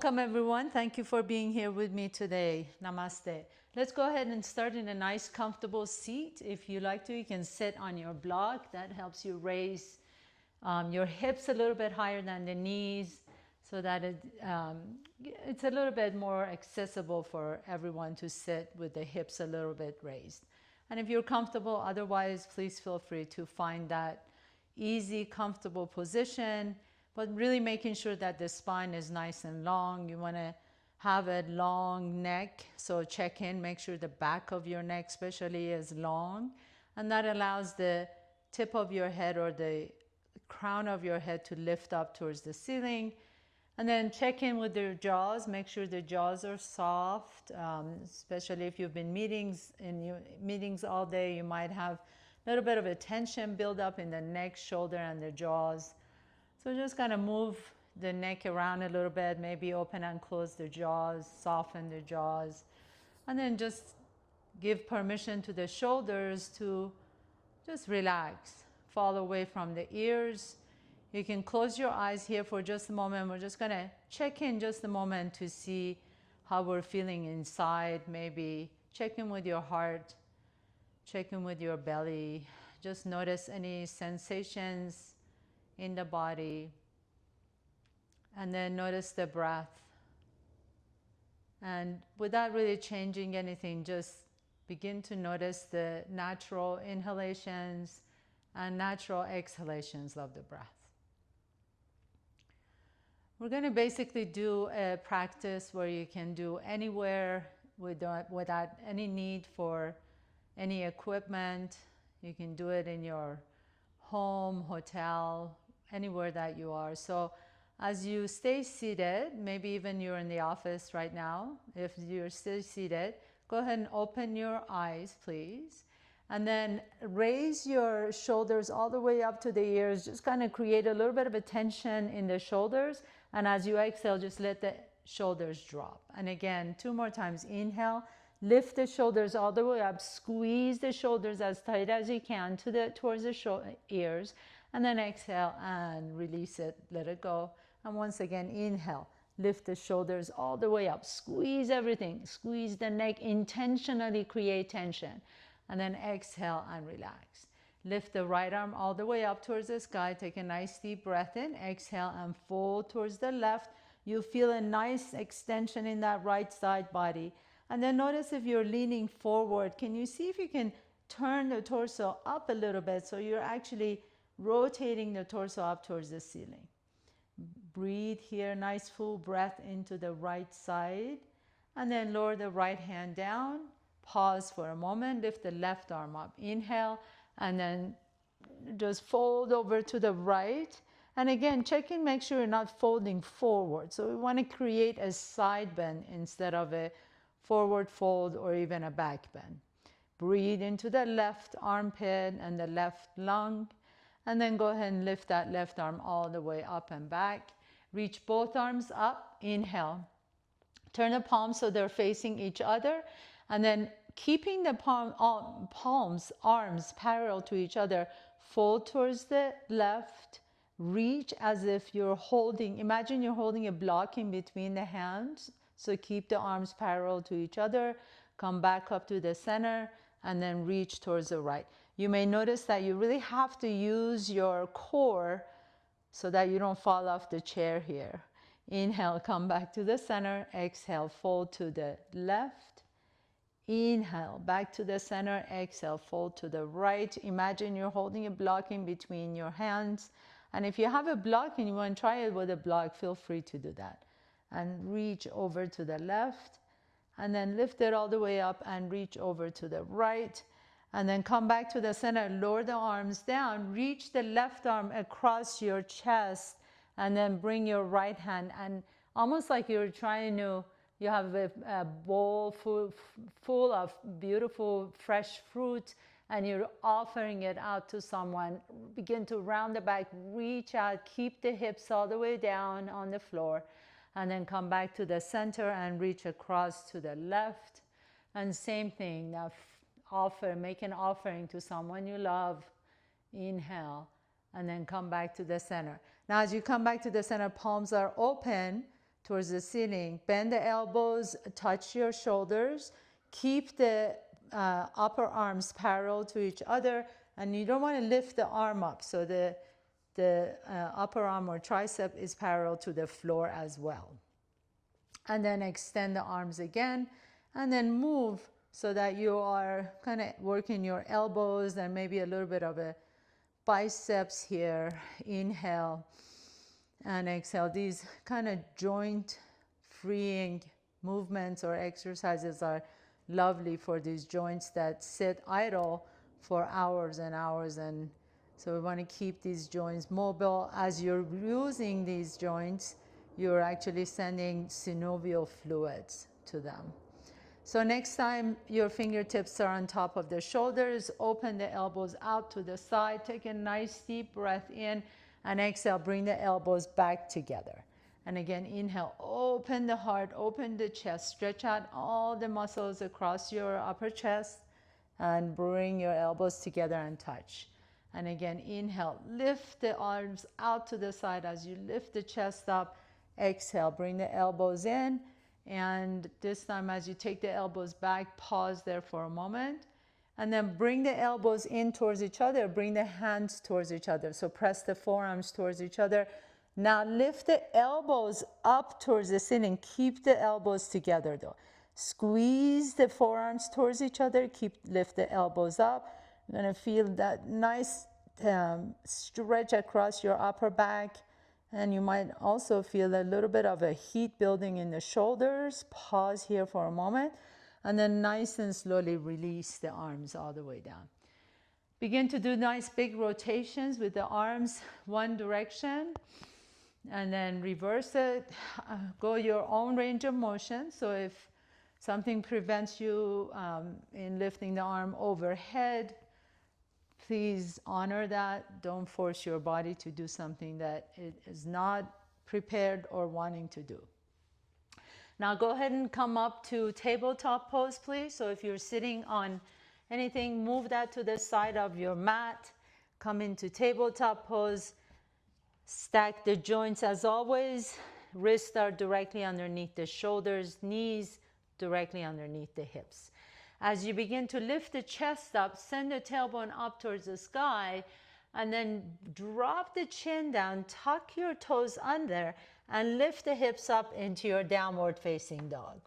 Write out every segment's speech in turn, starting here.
Welcome everyone. Thank you for being here with me today. Namaste. Let's go ahead and start in a nice comfortable seat. If you like to, you can sit on your block. That helps you raise your hips a little bit higher than the knees so that it's a little bit more accessible for everyone to sit with the hips a little bit raised. And if you're comfortable, otherwise, please feel free to find that easy, comfortable position, but really making sure that the spine is nice and long. You want to have a long neck, so check in, make sure the back of your neck especially is long, and that allows the tip of your head or the crown of your head to lift up towards the ceiling. And then check in with your jaws, make sure the jaws are soft, especially if you've been meetings all day, you might have a little bit of a tension build up in the neck, shoulder, and the jaws. So just kind of move the neck around a little bit, maybe open and close the jaws, soften the jaws, and then just give permission to the shoulders to just relax, fall away from the ears. You can close your eyes here for just a moment. We're just going to check in just a moment to see how we're feeling inside. Maybe check in with your heart, check in with your belly. Just notice any sensations in the body, and then notice the breath. And without really changing anything, just begin to notice the natural inhalations and natural exhalations of the breath. We're going to basically do a practice where you can do anywhere without any need for any equipment. You can do it in your home, hotel, anywhere that you are. So as you stay seated, maybe even you're in the office right now, if you're still seated, go ahead and open your eyes, please. And then raise your shoulders all the way up to the ears. Just kind of create a little bit of a tension in the shoulders. And as you exhale, just let the shoulders drop. And again, 2 more times. Inhale, lift the shoulders all the way up. Squeeze the shoulders as tight as you can towards the ears. And then exhale and release it, let it go. And once again, inhale, lift the shoulders all the way up. Squeeze everything, squeeze the neck, intentionally create tension. And then exhale and relax. Lift the right arm all the way up towards the sky. Take a nice deep breath in. Exhale and fold towards the left. You'll feel a nice extension in that right side body. And then notice if you're leaning forward, can you see if you can turn the torso up a little bit so you're actually rotating the torso up towards the ceiling. Breathe here, nice full breath into the right side, and then lower the right hand down. Pause for a moment, lift the left arm up. Inhale, and then just fold over to the right. And again, check in, make sure you're not folding forward. So we want to create a side bend instead of a forward fold or even a back bend. Breathe into the left armpit and the left lung. And then go ahead and lift that left arm all the way up and back. Reach both arms up. Inhale. Turn the palms so they're facing each other. And then keeping the arms parallel to each other, fold towards the left. Reach as if you're holding, imagine you're holding a block in between the hands. So keep the arms parallel to each other. Come back up to the center and then reach towards the right. You may notice that you really have to use your core so that you don't fall off the chair here. Inhale, come back to the center. Exhale, fold to the left. Inhale, back to the center. Exhale, fold to the right. Imagine you're holding a block in between your hands. And if you have a block and you want to try it with a block, feel free to do that. And reach over to the left. And then lift it all the way up and reach over to the right. And then come back to the center, lower the arms down, reach the left arm across your chest, and then bring your right hand, and almost like you're trying to, you have a bowl full of beautiful fresh fruit, and you're offering it out to someone. Begin to round the back, reach out, keep the hips all the way down on the floor, and then come back to the center and reach across to the left. And same thing, now make an offering to someone you love. Inhale, and then come back to the center. Now as you come back to the center, palms are open. towards the ceiling. Bend the elbows, touch your shoulders. Keep the upper arms parallel to each other, and you don't want to lift the arm up. So the upper arm or tricep is parallel to the floor as well. And then extend the arms again, and then move so that you are kind of working your elbows and maybe a little bit of a biceps here. Inhale and exhale. These kind of joint freeing movements or exercises are lovely for these joints that sit idle for hours and hours, and so we want to keep these joints mobile. As you're using these joints, you're actually sending synovial fluids to them. So next time your fingertips are on top of the shoulders, open the elbows out to the side, take a nice deep breath in, and exhale, bring the elbows back together. And again, inhale, open the heart, open the chest, stretch out all the muscles across your upper chest, and bring your elbows together and touch. And again, inhale, lift the arms out to the side as you lift the chest up. Exhale, bring the elbows in. And this time as you take the elbows back, pause there for a moment. And then bring the elbows in towards each other, bring the hands towards each other. So press the forearms towards each other. Now lift the elbows up towards the ceiling. Keep the elbows together though. Squeeze the forearms towards each other. Lift the elbows up. You're gonna feel that nice stretch across your upper back. And you might also feel a little bit of a heat building in the shoulders. Pause here for a moment. And then nice and slowly release the arms all the way down. Begin to do nice big rotations with the arms one direction. And then reverse it. Go your own range of motion. So if something prevents you in lifting the arm overhead, please honor that. Don't force your body to do something that it is not prepared or wanting to do. Now go ahead and come up to tabletop pose, please. So if you're sitting on anything, move that to the side of your mat. Come into tabletop pose. Stack the joints as always. Wrists are directly underneath the shoulders, knees directly underneath the hips. As you begin to lift the chest up, send the tailbone up towards the sky, and then drop the chin down, tuck your toes under, and lift the hips up into your downward facing dog.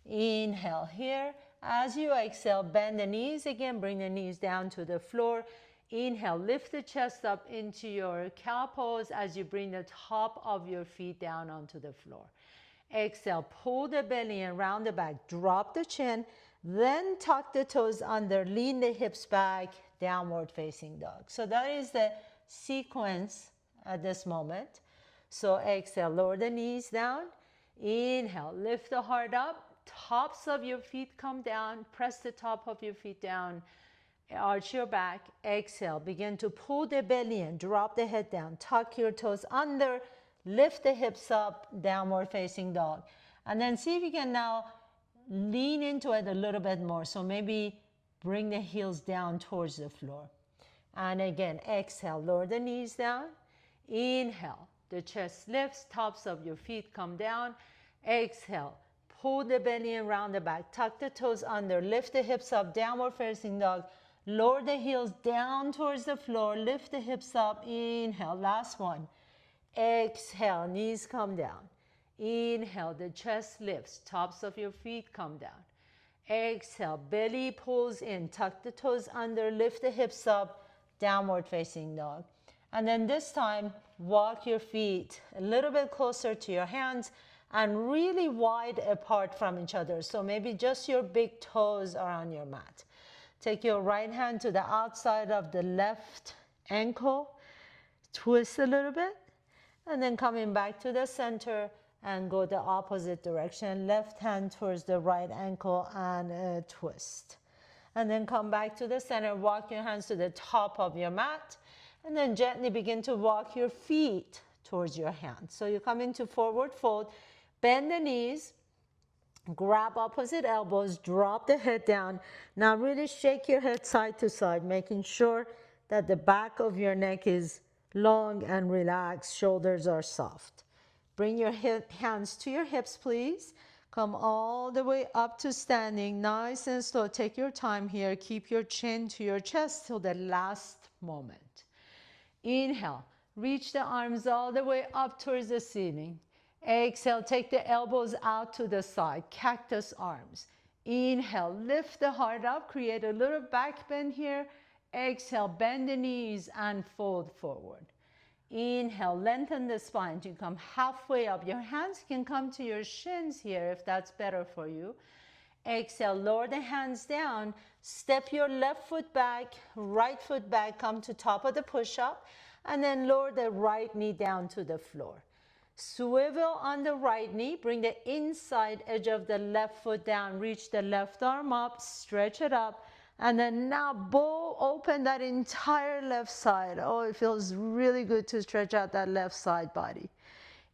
Inhale here. As you exhale, bend the knees again, bring the knees down to the floor. Inhale, lift the chest up into your cow pose as you bring the top of your feet down onto the floor. Exhale, pull the belly in, round the back, drop the chin, then tuck the toes under, lean the hips back, downward facing dog. So that is the sequence at this moment. So exhale, lower the knees down. Inhale, lift the heart up, tops of your feet come down, press the top of your feet down, arch your back. Exhale, begin to pull the belly in, drop the head down, tuck your toes under, lift the hips up, downward facing dog. And then see if you can now lean into it a little bit more. So maybe bring the heels down towards the floor. And again, exhale, lower the knees down. Inhale, the chest lifts, tops of your feet come down. Exhale, pull the belly in, round the back, tuck the toes under, lift the hips up, downward facing dog. Lower the heels down towards the floor, lift the hips up. Inhale, last one. Exhale, knees come down. Inhale, the chest lifts, tops of your feet come down. Exhale, belly pulls in, tuck the toes under, lift the hips up, downward facing dog. And then this time, walk your feet a little bit closer to your hands and really wide apart from each other. So maybe just your big toes are on your mat. Take your right hand to the outside of the left ankle, twist a little bit, and then coming back to the center and go the opposite direction. Left hand towards the right ankle and a twist. And then come back to the center, walk your hands to the top of your mat, and then gently begin to walk your feet towards your hands. So you come into forward fold, bend the knees, grab opposite elbows, drop the head down. Now really shake your head side to side, making sure that the back of your neck is long and relaxed, shoulders are soft. Bring your hands to your hips, please. Come all the way up to standing, nice and slow. Take your time here. Keep your chin to your chest till the last moment. Inhale, reach the arms all the way up towards the ceiling. Exhale, take the elbows out to the side, cactus arms. Inhale, lift the heart up, create a little back bend here. Exhale, bend the knees and fold forward. Inhale, lengthen the spine to come halfway up. Your hands can come to your shins here if that's better for you. Exhale, lower the hands down. Step your left foot back, right foot back, come to top of the push-up, and then lower the right knee down to the floor. Swivel on the right knee, bring the inside edge of the left foot down, reach the left arm up, stretch it up, and then now bow open that entire left side. Oh, it feels really good to stretch out that left side body.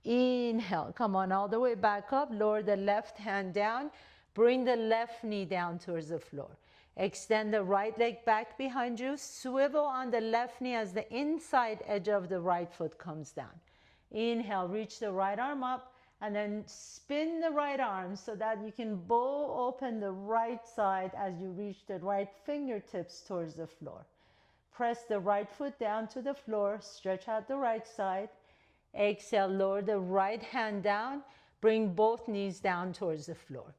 Inhale, come on all the way back up, lower the left hand down, bring the left knee down towards the floor. Extend the right leg back behind you, swivel on the left knee as the inside edge of the right foot comes down. Inhale, reach the right arm up, and then spin the right arm so that you can bow open the right side as you reach the right fingertips towards the floor. Press the right foot down to the floor, stretch out the right side. Exhale, lower the right hand down, bring both knees down towards the floor.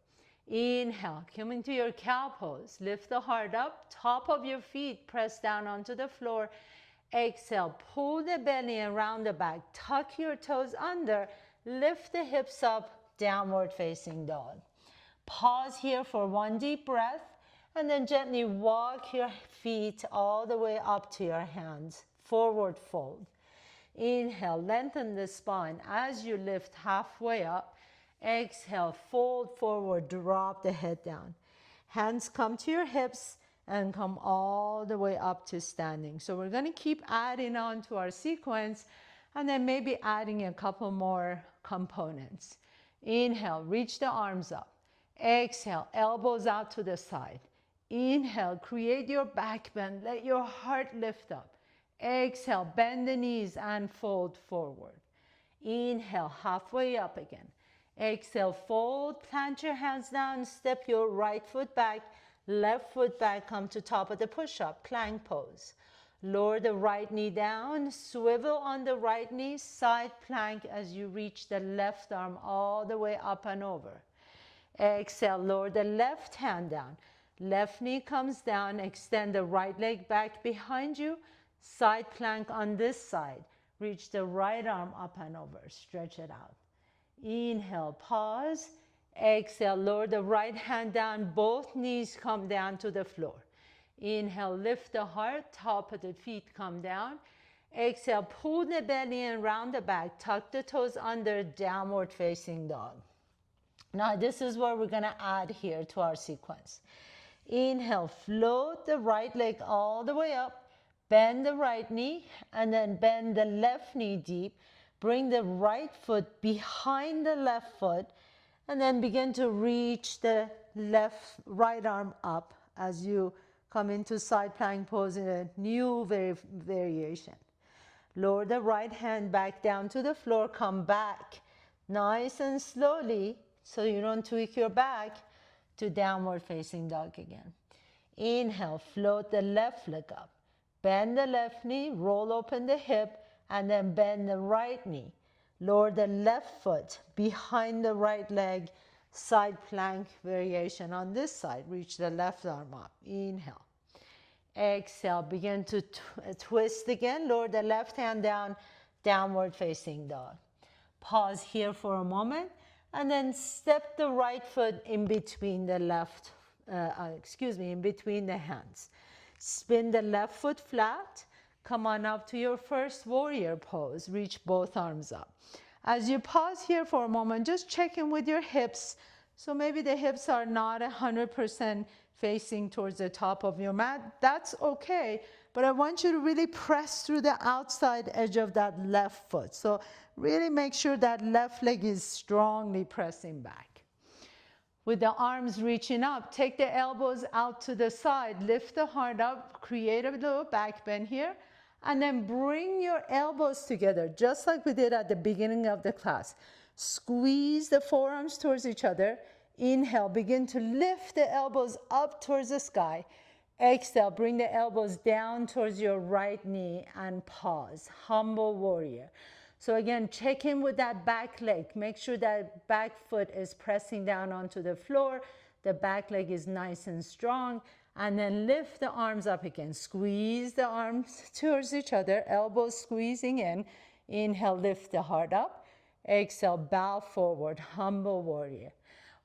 Inhale, come into your cow pose, lift the heart up, top of your feet press down onto the floor. Exhale, pull the belly around the back, tuck your toes under, lift the hips up, downward facing dog. Pause here for one deep breath, and then gently walk your feet all the way up to your hands, forward fold. Inhale, lengthen the spine as you lift halfway up. Exhale, fold forward, drop the head down. Hands come to your hips and come all the way up to standing. So we're going to keep adding on to our sequence, and then maybe adding a couple more components. Inhale, reach the arms up. Exhale, elbows out to the side. Inhale, create your back bend, let your heart lift up. Exhale, bend the knees and fold forward. Inhale, halfway up again. Exhale, fold, plant your hands down, step your right foot back, left foot back, come to top of the push-up, plank pose. Lower the right knee down, swivel on the right knee, side plank as you reach the left arm all the way up and over. Exhale, lower the left hand down. Left knee comes down, extend the right leg back behind you, side plank on this side. Reach the right arm up and over, stretch it out. Inhale, pause. Exhale, lower the right hand down, both knees come down to the floor. Inhale, lift the heart, top of the feet come down. Exhale, pull the belly in, round the back, tuck the toes under, downward facing dog. Now this is what we're gonna add here to our sequence. Inhale, float the right leg all the way up, bend the right knee, and then bend the left knee deep. Bring the right foot behind the left foot, and then begin to reach the right arm up as you come into side plank pose in a new variation. Lower the right hand back down to the floor, come back nice and slowly so you don't tweak your back to downward facing dog again. Inhale, float the left leg up, bend the left knee, roll open the hip, and then bend the right knee. Lower the left foot behind the right leg, side plank variation on this side. Reach the left arm up. Inhale. Exhale, begin to twist again. Lower the left hand down, downward facing dog. Pause here for a moment, and then step the right foot in between the in between the hands. Spin the left foot flat. Come on up to your first warrior pose. Reach both arms up. As you pause here for a moment, just check in with your hips. So maybe the hips are not 100% facing towards the top of your mat. That's okay, but I want you to really press through the outside edge of that left foot. So really make sure that left leg is strongly pressing back. With the arms reaching up, take the elbows out to the side, lift the heart up, create a little back bend here, And then bring your elbows together, just like we did at the beginning of the class. Squeeze the forearms towards each other. Inhale, begin to lift the elbows up towards the sky. Exhale, bring the elbows down towards your right knee and pause. Humble warrior. So again, check in with that back leg. Make sure that back foot is pressing down onto the floor. The back leg is nice and strong. And then lift the arms up again. Squeeze the arms towards each other, elbows squeezing in. Inhale, lift the heart up. Exhale, bow forward, humble warrior.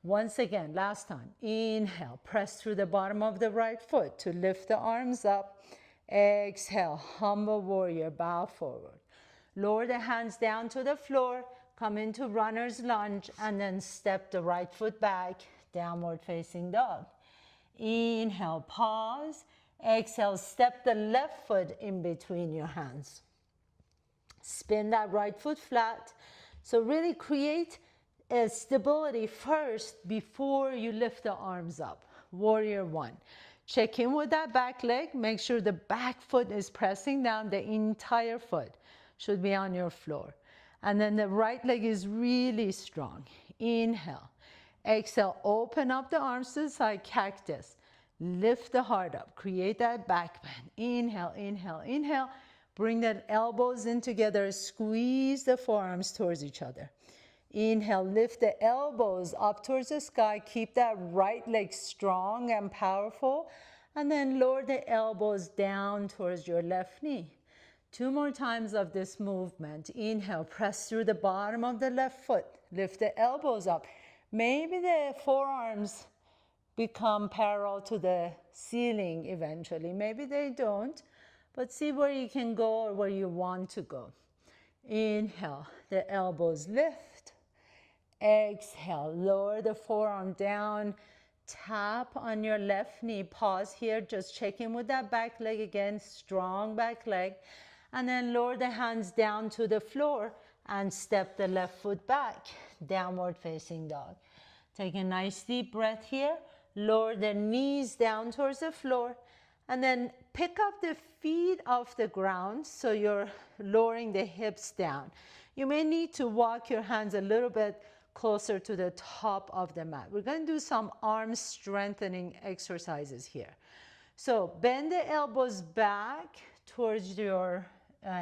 Once again, last time. Inhale, press through the bottom of the right foot to lift the arms up. Exhale, humble warrior, bow forward. Lower the hands down to the floor, come into runner's lunge, and then step the right foot back, downward facing dog. Inhale, pause. Exhale, step the left foot in between your hands. Spin that right foot flat. So really create a stability first before you lift the arms up. Warrior one. Check in with that back leg. Make sure the back foot is pressing down. The entire foot should be on your floor. And then the right leg is really strong. Inhale. Exhale, open up the arms to the side, cactus. Lift the heart up, create that back bend. Inhale, inhale, inhale. Bring the elbows in together, squeeze the forearms towards each other. Inhale, lift the elbows up towards the sky. Keep that right leg strong and powerful. And then lower the elbows down towards your left knee. 2 more times of this movement. Inhale, press through the bottom of the left foot. Lift the elbows up. Maybe the forearms become parallel to the ceiling eventually. Maybe they don't, but see where you can go or where you want to go. Inhale, the elbows lift. Exhale, lower the forearm down. Tap on your left knee. Pause here, just check in with that back leg again, strong back leg. And then lower the hands down to the floor and step the left foot back, downward facing dog. Take a nice deep breath here. Lower the knees down towards the floor. And then pick up the feet off the ground so you're lowering the hips down. You may need to walk your hands a little bit closer to the top of the mat. We're going to do some arm strengthening exercises here. So bend the elbows back towards your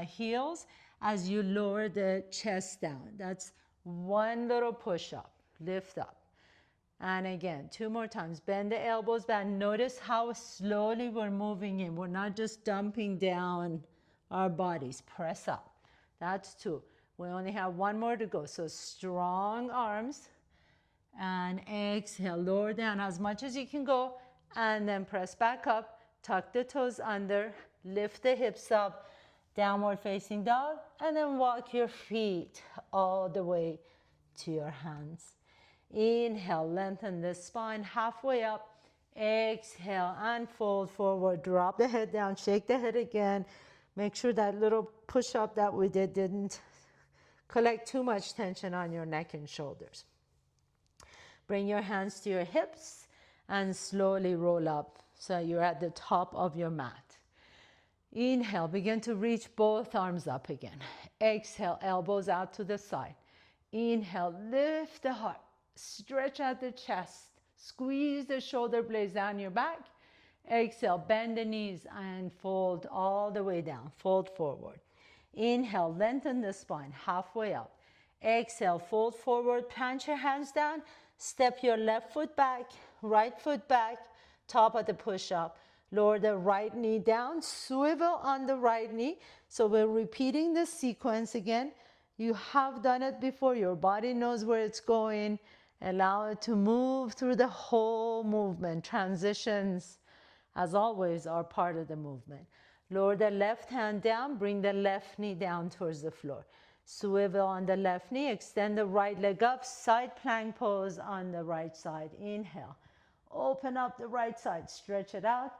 heels as you lower the chest down. That's one little push up, lift up. And again, 2 more times. Bend the elbows back. Notice how slowly we're moving in. We're not just dumping down our bodies. Press up. That's 2. We only have 1 more to go. So strong arms. And exhale. Lower down as much as you can go. And then press back up. Tuck the toes under. Lift the hips up. Downward facing dog. And then walk your feet all the way to your hands. Inhale, lengthen the spine halfway up. Exhale and fold forward. Drop the head down, shake the head again. Make sure that little push-up that we did didn't collect too much tension on your neck and shoulders. Bring your hands to your hips and slowly roll up so you're at the top of your mat. Inhale, begin to reach both arms up again. Exhale, elbows out to the side. Inhale, lift the heart. Stretch out the chest. Squeeze the shoulder blades down your back. Exhale, bend the knees and fold all the way down. Fold forward. Inhale, lengthen the spine halfway up. Exhale, fold forward, plant your hands down. Step your left foot back, right foot back, top of the push-up. Lower the right knee down, swivel on the right knee. So we're repeating this sequence again. You have done it before. Your body knows where it's going. Allow it to move through the whole movement. Transitions, as always, are part of the movement. Lower the left hand down. Bring the left knee down towards the floor. Swivel on the left knee. Extend the right leg up. Side plank pose on the right side. Inhale. Open up the right side. Stretch it out.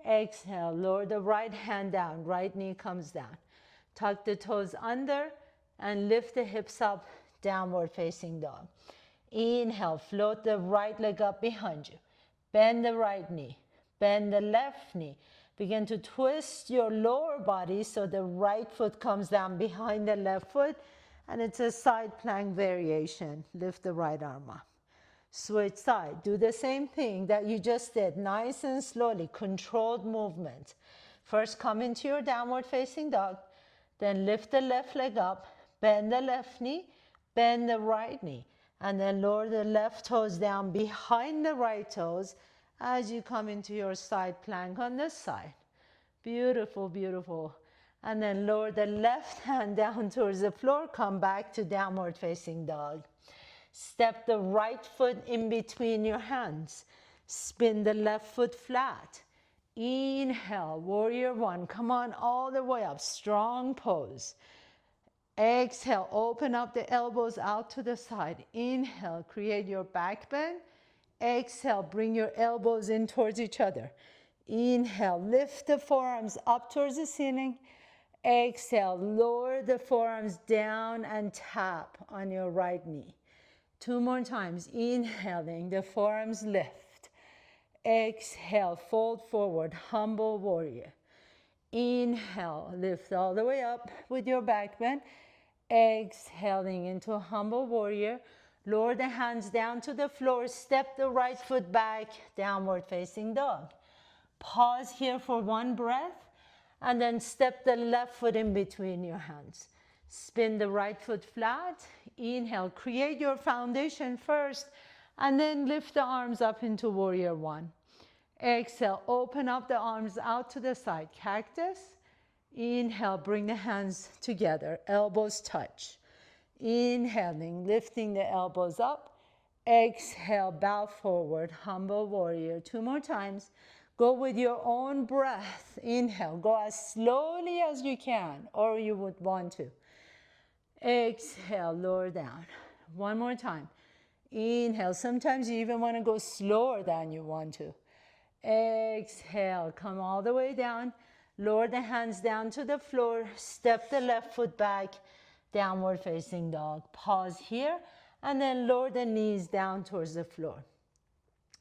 Exhale. Lower the right hand down. Right knee comes down. Tuck the toes under and lift the hips up. Downward facing dog. Inhale, float the right leg up behind you. Bend the right knee. Bend the left knee. Begin to twist your lower body so the right foot comes down behind the left foot, and it's a side plank variation. Lift the right arm up. Switch side. Do the same thing that you just did, nice and slowly, controlled movement. First, come into your downward facing dog, then lift the left leg up, bend the left knee, bend the right knee, and then lower the left toes down behind the right toes as you come into your side plank on this side. Beautiful, beautiful. And then lower the left hand down towards the floor, come back to downward facing dog. Step the right foot in between your hands. Spin the left foot flat. Inhale, warrior one. Come on all the way up, strong pose. Exhale, open up the elbows out to the side. Inhale, create your back bend. Exhale, bring your elbows in towards each other. Inhale, lift the forearms up towards the ceiling. Exhale, lower the forearms down and tap on your right knee. 2 more times. Inhaling, the forearms lift. Exhale, fold forward, humble warrior. Inhale, lift all the way up with your back bend. Exhaling into a humble warrior. Lower the hands down to the floor. Step the right foot back, downward facing dog. Pause here for 1 breath, and then step the left foot in between your hands. Spin the right foot flat. Inhale, create your foundation first, and then lift the arms up into warrior one. Exhale, open up the arms out to the side, cactus. Inhale, bring the hands together, elbows touch. Inhaling, lifting the elbows up. Exhale, bow forward, humble warrior. 2 more times. Go with your own breath. Inhale, go as slowly as you can, or you would want to. Exhale, lower down. 1 more time. Inhale, sometimes you even want to go slower than you want to. Exhale, come all the way down. Lower the hands down to the floor. Step the left foot back, downward facing dog. Pause here, and then lower the knees down towards the floor.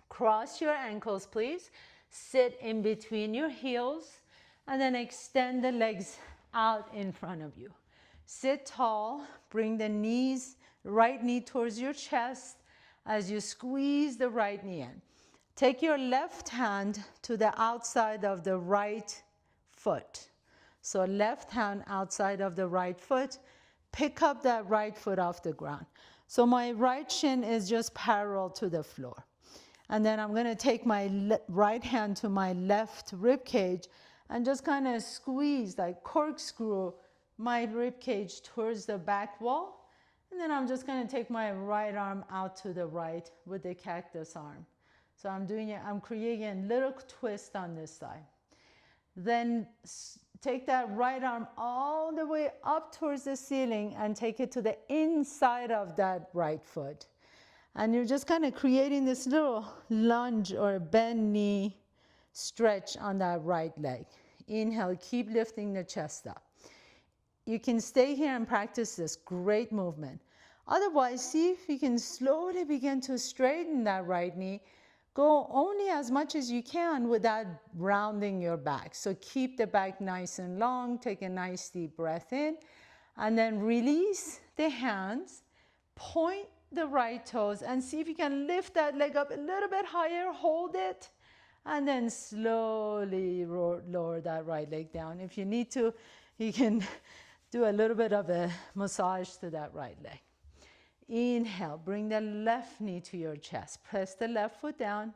Cross your ankles, please. Sit in between your heels, and then extend the legs out in front of you. Sit tall, bring the knees, right knee towards your chest as you squeeze the right knee in. Take your left hand to the outside of the right foot. So left hand outside of the right foot, pick up that right foot off the ground. So my right shin is just parallel to the floor. And then I'm gonna take my right hand to my left rib cage and just kind of squeeze, like corkscrew my rib cage towards the back wall. And then I'm just gonna take my right arm out to the right with the cactus arm. So I'm creating a little twist on this side. Then take that right arm all the way up towards the ceiling and take it to the inside of that right foot. And you're just kind of creating this little lunge or bend knee stretch on that right leg. Inhale, keep lifting the chest up. You can stay here and practice this great movement. Otherwise, see if you can slowly begin to straighten that right knee. Go only as much as you can without rounding your back. So keep the back nice and long. Take a nice deep breath in. And then release the hands. Point the right toes and see if you can lift that leg up a little bit higher. Hold it. And then slowly lower that right leg down. If you need to, you can do a little bit of a massage to that right leg. Inhale, bring the left knee to your chest. Press the left foot down.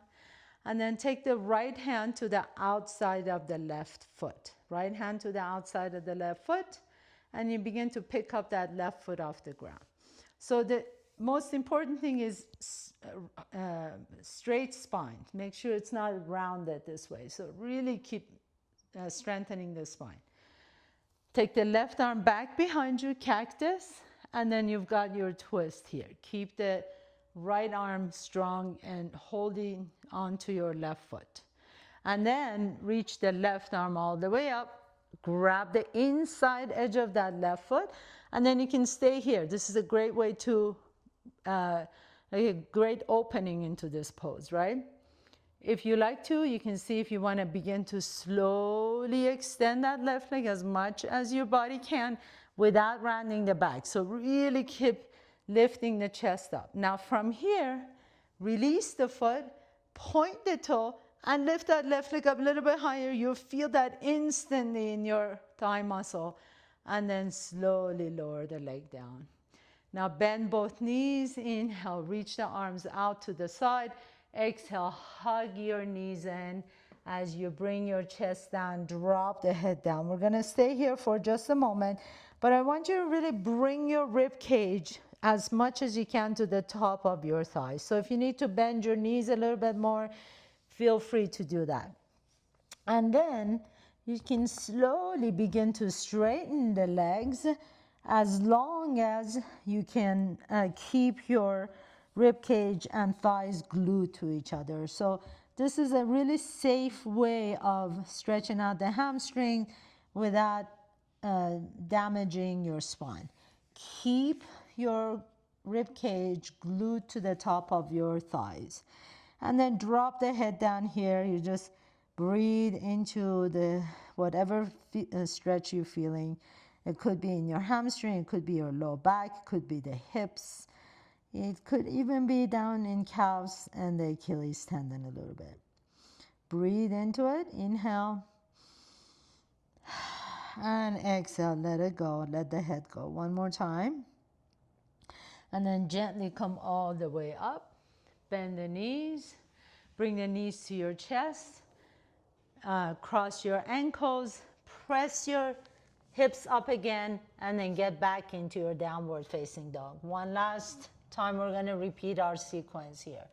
And then take the right hand to the outside of the left foot. Right hand to the outside of the left foot. And you begin to pick up that left foot off the ground. So the most important thing is straight spine. Make sure it's not rounded this way. So really keep strengthening the spine. Take the left arm back behind you, cactus, and then you've got your twist here. Keep the right arm strong and holding onto your left foot. And then reach the left arm all the way up. Grab the inside edge of that left foot, and then you can stay here. This is a great way to, a great opening into this pose, right? If you like to, you can see if you want to begin to slowly extend that left leg as much as your body can without rounding the back. So really keep lifting the chest up. Now from here, release the foot, point the toe, and lift that left leg up a little bit higher. You'll feel that instantly in your thigh muscle. And then slowly lower the leg down. Now bend both knees. Inhale, reach the arms out to the side. Exhale, hug your knees in. As you bring your chest down, drop the head down. We're gonna stay here for just a moment, but I want you to really bring your rib cage as much as you can to the top of your thighs. So if you need to bend your knees a little bit more, feel free to do that. And then you can slowly begin to straighten the legs as long as you can keep your rib cage and thighs glued to each other. So this is a really safe way of stretching out the hamstring without damaging your spine. Keep your rib cage glued to the top of your thighs. And then drop the head down here. You just breathe into the whatever stretch you're feeling. It could be in your hamstring, it could be your low back, it could be the hips. It could even be down in calves and the Achilles tendon a little bit. Breathe into it. Inhale. And exhale. Let it go. Let the head go. One more time. And then gently come all the way up. Bend the knees. Bring the knees to your chest. Cross your ankles. Press your hips up again. And then get back into your downward facing dog. One last time we're going to repeat our sequence here.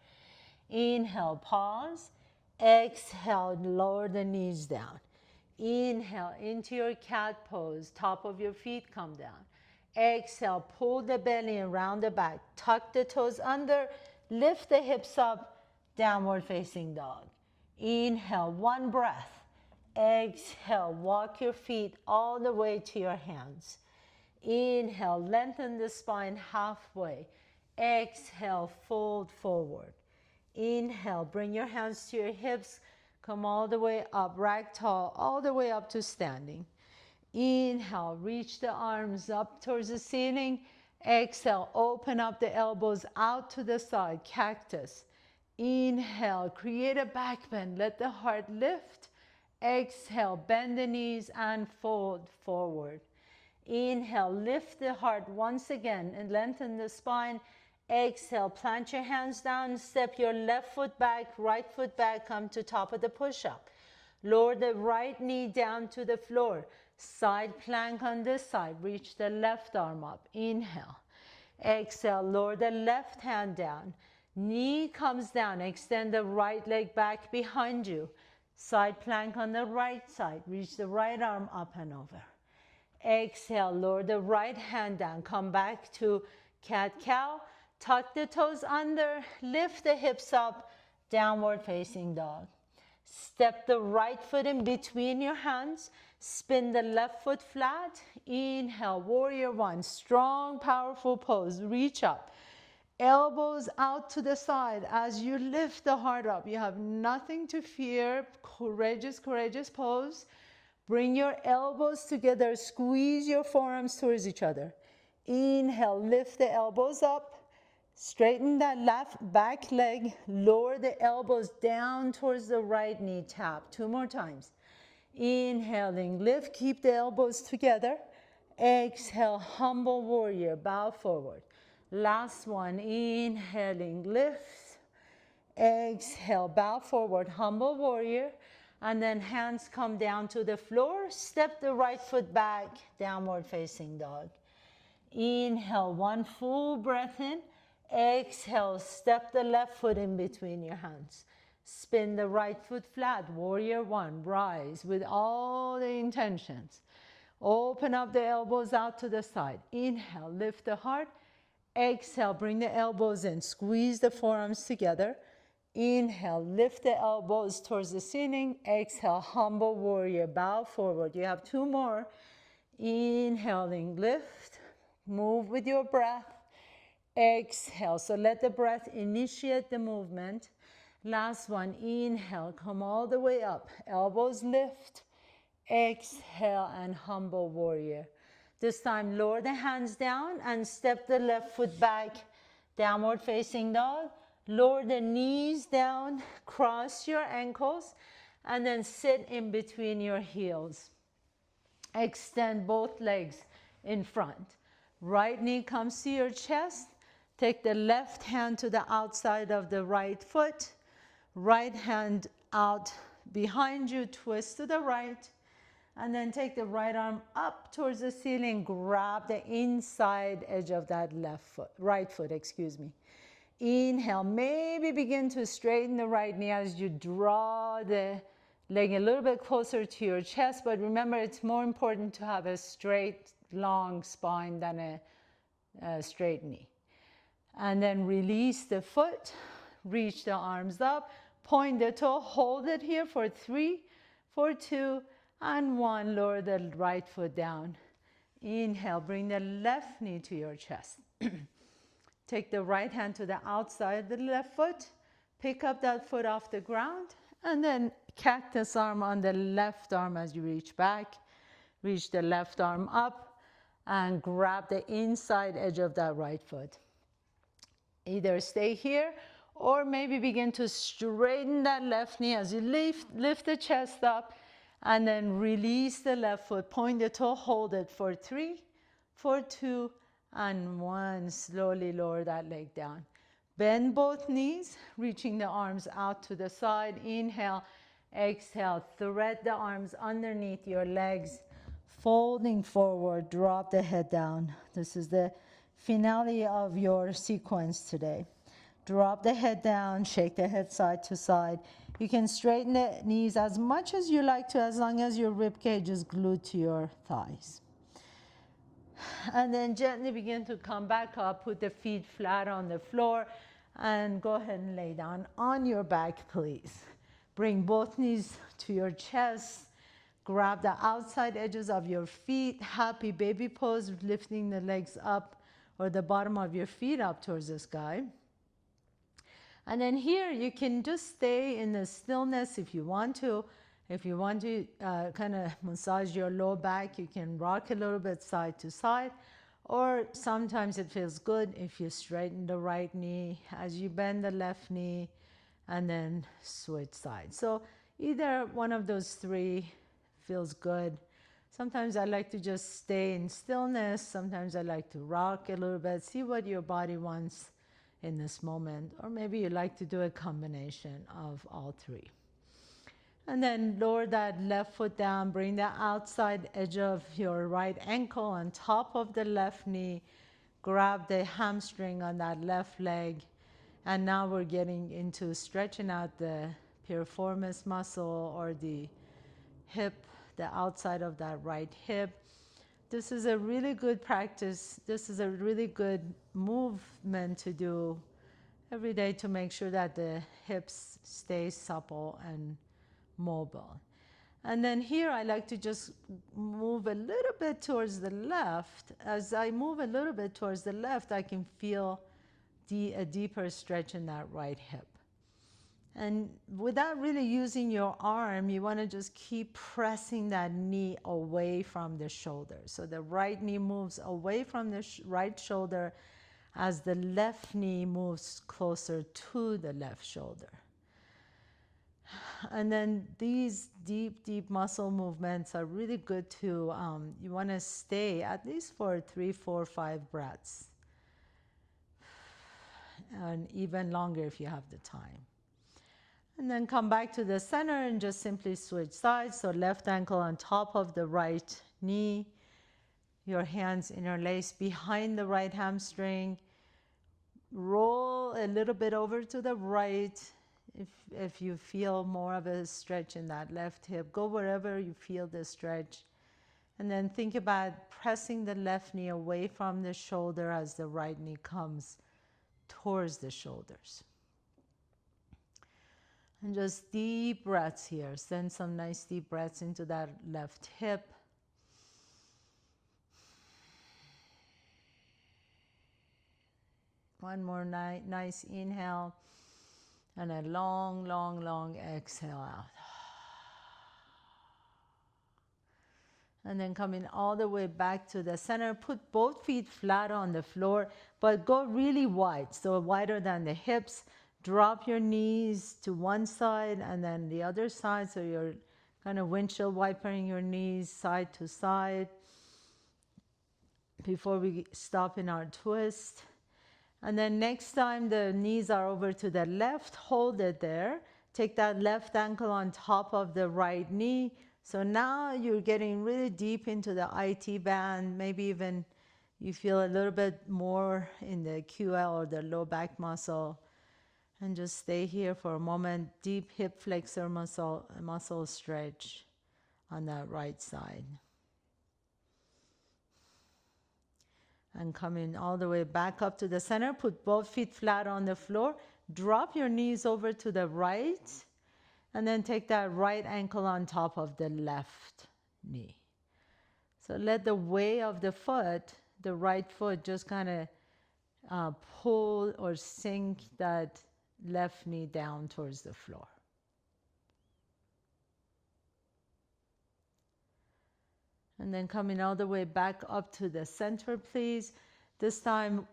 Inhale, pause. Exhale, lower the knees down. Inhale into your cat pose. Top of your feet come down. Exhale, pull the belly around the back. Tuck the toes under. Lift the hips up. Downward facing dog. Inhale, one breath. Exhale, walk your feet all the way to your hands. Inhale, lengthen the spine halfway. Exhale, fold forward. Inhale, bring your hands to your hips. Come all the way up, ragdoll, all the way up to standing. Inhale, reach the arms up towards the ceiling. Exhale, open up the elbows out to the side, cactus. Inhale, create a back bend. Let the heart lift. Exhale, bend the knees and fold forward. Inhale, lift the heart once again and lengthen the spine. Exhale, plant your hands down, step your left foot back, right foot back, come to top of the push-up. Lower the right knee down to the floor. Side plank on this side, reach the left arm up. Inhale. Exhale, lower the left hand down. Knee comes down, extend the right leg back behind you. Side plank on the right side, reach the right arm up and over. Exhale, lower the right hand down, come back to cat-cow. Tuck the toes under, lift the hips up, downward facing dog. Step the right foot in between your hands, spin the left foot flat. Inhale, warrior one, strong, powerful pose, reach up. Elbows out to the side as you lift the heart up. You have nothing to fear, courageous, courageous pose. Bring your elbows together, squeeze your forearms towards each other. Inhale, lift the elbows up. Straighten that left back leg, lower the elbows down towards the right knee, tap. Two more times. Inhaling, lift, keep the elbows together. Exhale, humble warrior, bow forward. Last one, inhaling, lift. Exhale, bow forward, humble warrior. And then hands come down to the floor. Step the right foot back, downward facing dog. Inhale, one full breath in. Exhale, step the left foot in between your hands. Spin the right foot flat, warrior one, rise with all the intentions. Open up the elbows out to the side. Inhale, lift the heart. Exhale, bring the elbows in, squeeze the forearms together. Inhale, lift the elbows towards the ceiling. Exhale, humble warrior, bow forward. You have two more. Inhaling, lift, move with your breath. Exhale, so let the breath initiate the movement. Last one, inhale, come all the way up, elbows lift, exhale and humble warrior. This time lower the hands down and step the left foot back, downward facing dog. Lower the knees down, cross your ankles, and then sit in between your heels. Extend both legs in front. Right knee comes to your chest. Take the left hand to the outside of the right foot. Right hand out behind you, twist to the right. And then take the right arm up towards the ceiling. Grab the inside edge of that right foot, excuse me. Inhale, maybe begin to straighten the right knee as you draw the leg a little bit closer to your chest, but remember it's more important to have a straight, long spine than a straight knee. And then release the foot, reach the arms up, point the toe, hold it here for 3, for 2, and 1. Lower the right foot down. Inhale, bring the left knee to your chest. Take the right hand to the outside of the left foot, pick up that foot off the ground, and then cactus arm on the left arm as you reach back. Reach the left arm up and grab the inside edge of that right foot. Either stay here or maybe begin to straighten that left knee as you lift the chest up, and then release the left foot. Point the toe, hold it for 3, for 2, and 1. Slowly lower that leg down. Bend both knees, reaching the arms out to the side. Inhale, exhale, thread the arms underneath your legs, folding forward, drop the head down. This is the finale of your sequence today. Drop the head down, shake the head side to side. You can straighten the knees as much as you like to, as long as your rib cage is glued to your thighs. And then gently begin to come back up, put the feet flat on the floor, and go ahead and lay down on your back, please. Bring both knees to your chest. Grab the outside edges of your feet. Happy baby pose, lifting the legs up, or the bottom of your feet up towards the sky. And then here you can just stay in the stillness if you want to. If you want to kind of massage your low back, you can rock a little bit side to side. Or sometimes it feels good if you straighten the right knee as you bend the left knee and then switch sides. So either one of those 3 feels good. Sometimes I like to just stay in stillness. Sometimes I like to rock a little bit, see what your body wants in this moment. Or maybe you like to do a combination of all 3. And then lower that left foot down, bring the outside edge of your right ankle on top of the left knee, grab the hamstring on that left leg, and now we're getting into stretching out the piriformis muscle or the hip, the outside of that right hip. This is a really good practice. This is a really good movement to do every day to make sure that the hips stay supple and mobile. And then here I like to just move a little bit towards the left. As I move a little bit towards the left, I can feel a deeper stretch in that right hip. And without really using your arm, you want to just keep pressing that knee away from the shoulder. So the right knee moves away from the right shoulder as the left knee moves closer to the left shoulder. And then these deep muscle movements are really good to, you want to stay at least for 3, 4, 5 breaths. And even longer if you have the time. And then come back to the center and just simply switch sides. So left ankle on top of the right knee. Your hands interlaced behind the right hamstring. Roll a little bit over to the right. If you feel more of a stretch in that left hip, go wherever you feel the stretch. And then think about pressing the left knee away from the shoulder as the right knee comes towards the shoulders. And just deep breaths here. Send some nice deep breaths into that left hip. One more nice inhale. And a long, long, long exhale out. And then coming all the way back to the center. Put both feet flat on the floor, but go really wide, so wider than the hips. Drop your knees to one side and then the other side, so you're kind of windshield wipering your knees side to side before we stop in our twist. And then next time the knees are over to the left, hold it there. Take that left ankle on top of the right knee. So now you're getting really deep into the IT band, maybe even you feel a little bit more in the QL or the low back muscle. And just stay here for a moment. Deep hip flexor muscle stretch on that right side. And coming all the way back up to the center. Put both feet flat on the floor. Drop your knees over to the right. And then take that right ankle on top of the left knee. So let the weight of the foot, the right foot, just kind of pull or sink that left knee down towards the floor. And then coming all the way back up to the center, please. This time,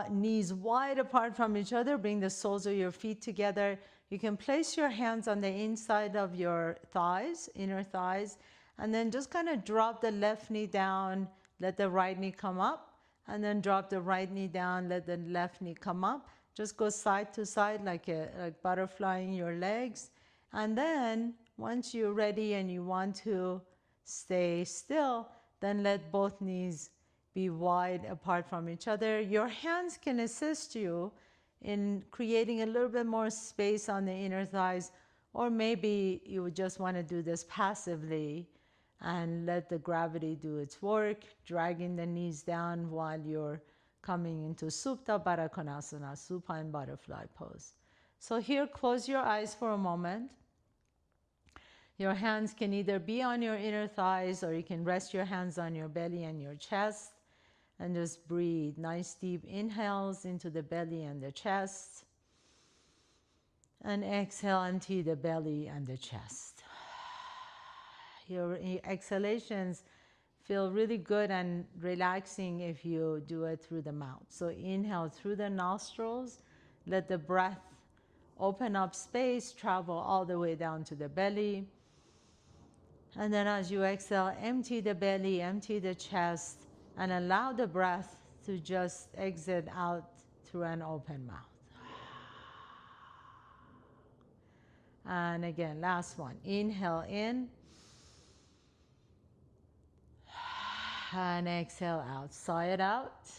knees wide apart from each other. Bring the soles of your feet together. You can place your hands on the inside of your thighs, inner thighs, and then just kind of drop the left knee down. Let the right knee come up, and then drop the right knee down. Let the left knee come up. Just go side to side like butterflying your legs. And then once you're ready and you want to stay still, then let both knees be wide apart from each other. Your hands can assist you in creating a little bit more space on the inner thighs, or maybe you would just want to do this passively and let the gravity do its work, dragging the knees down while you're coming into Supta Baddha Konasana, supine butterfly pose. So here, close your eyes for a moment. Your hands can either be on your inner thighs, or you can rest your hands on your belly and your chest. And just breathe. Nice deep inhales into the belly and the chest. And exhale empty the belly and the chest. Your exhalations feel really good and relaxing if you do it through the mouth. So inhale through the nostrils. Let the breath open up space, travel all the way down to the belly. And then as you exhale, empty the belly, empty the chest, and allow the breath to just exit out through an open mouth. And again, last one. Inhale in. And exhale out. Sigh it out.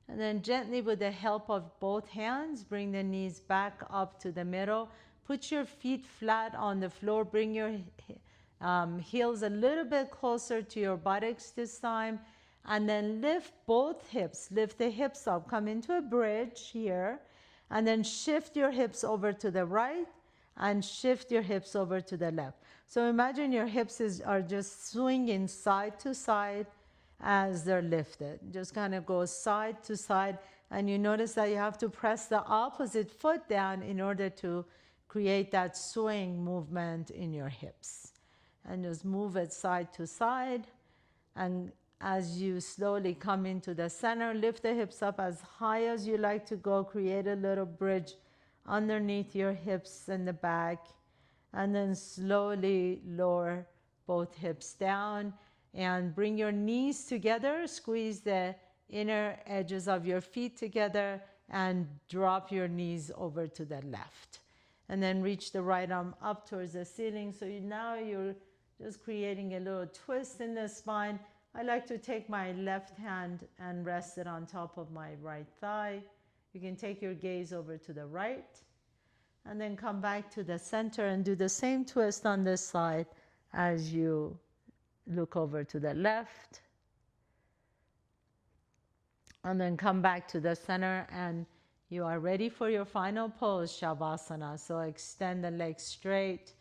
And then gently, with the help of both hands, bring the knees back up to the middle. Put your feet flat on the floor. Bring your heels a little bit closer to your buttocks this time. And then lift both hips. Lift the hips up. Come into a bridge here. And then shift your hips over to the right and shift your hips over to the left. So imagine your hips are just swinging side to side as they're lifted. Just kind of go side to side. And you notice that you have to press the opposite foot down in order to create that swing movement in your hips. And just move it side to side. And as you slowly come into the center, lift the hips up as high as you like to go. Create a little bridge underneath your hips and the back. And then slowly lower both hips down. And bring your knees together. Squeeze the inner edges of your feet together. And drop your knees over to the left. And then reach the right arm up towards the ceiling. So now you're just creating a little twist in the spine. I like to take my left hand and rest it on top of my right thigh. You can take your gaze over to the right. And then come back to the center and do the same twist on this side as you look over to the left. And then come back to the center, and you are ready for your final pose, Shavasana. So extend the legs straight.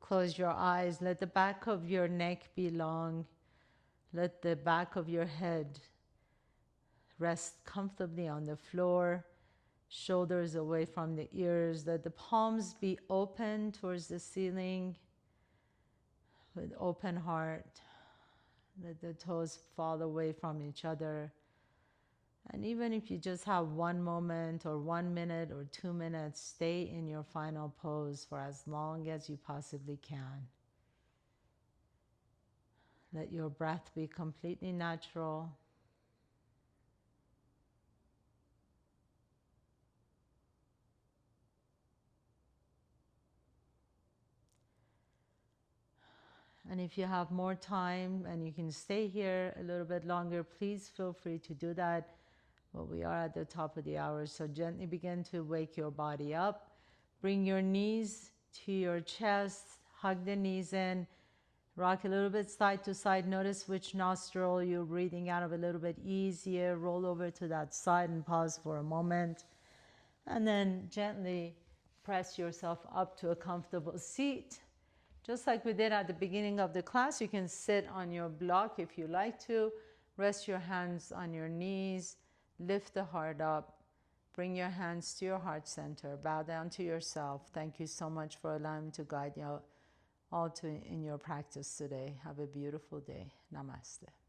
Close your eyes. Let the back of your neck be long. Let the back of your head Rest comfortably on the floor, shoulders away from the ears. Let the palms be open towards the ceiling with open heart. Let the toes fall away from each other. And even if you just have one moment or 1 minute or 2 minutes, stay in your final pose for as long as you possibly can. Let your breath be completely natural. And if you have more time and you can stay here a little bit longer, please feel free to do that. But we are at the top of the hour, so gently begin to wake your body up. Bring your knees to your chest, hug the knees in, rock a little bit side to side. Notice which nostril you're breathing out of a little bit easier. Roll over to that side and pause for a moment. And then gently press yourself up to a comfortable seat. Just like we did at the beginning of the class, you can sit on your block if you like to. Rest your hands on your knees. Lift the heart up. Bring your hands to your heart center. Bow down to yourself. Thank you so much for allowing me to guide you all in your practice today. Have a beautiful day. Namaste.